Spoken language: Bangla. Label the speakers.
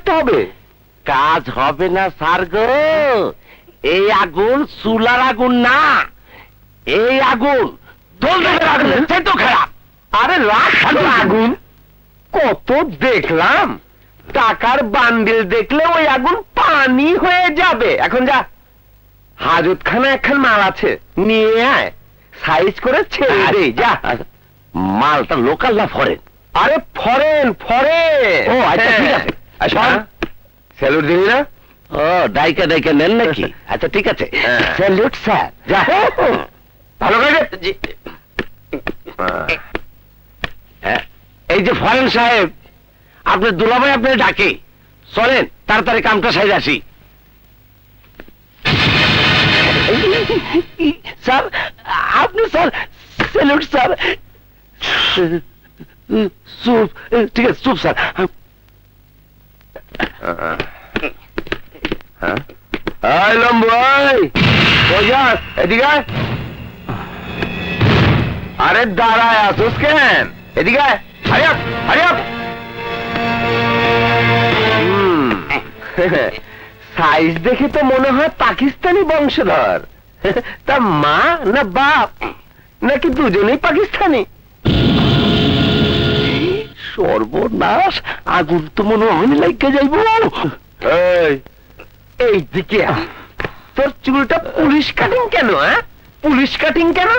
Speaker 1: রাখতে হবে।
Speaker 2: কাজ হবে না স্যার গো, এই আগুন চুলার আগুন না, এই আগুন দোলদের আগুন, সে তো খারাপ।
Speaker 1: আরে রাখ আগুন, কত দেখলাম, টাকার বান্ডিল দেখলে ওই আগুন পানি হয়ে যাবে। এখন যা, হাজতখানা একখান মাল আছে, নিয়ে আয়, সাইজ করে ছেড়ে দে। যা।
Speaker 2: মালটা লোকাল না ফরেন?
Speaker 1: আরে ফরেন ফরেন।
Speaker 2: ও আচ্ছা ঠিক আছে,
Speaker 1: স্যালুট দিবি না?
Speaker 2: ও ডাইকা ডাইকা নেন নাকি? আচ্ছা ঠিক আছে, স্যালুট স্যার।
Speaker 1: যা ভালো করে।
Speaker 2: এই যে ফরেন সাহেব, আপনার দুলাভাই আপনার ডাকে, চলেন তাড়াতাড়ি কামটা সাইড আসি। স্যার আপনি, স্যার স্যালুট স্যার। চুপ, ঠিক আছে চুপ স্যার।
Speaker 1: এদিকে আরে দাঁড়ায় আসুস কেন? এদিকে সাইজ দেখে তো মনে হয় পাকিস্তানি বংশধর। তা মা না বাপ নাকি দুজনেই পাকিস্তানি?
Speaker 2: সর্বনাশ, আগুন তো মনে হয় লাগে যাইব।
Speaker 1: এই দিকে তোর চুলটা পুলিশ কাটিং কেন? পুলিশ কাটিং কেন?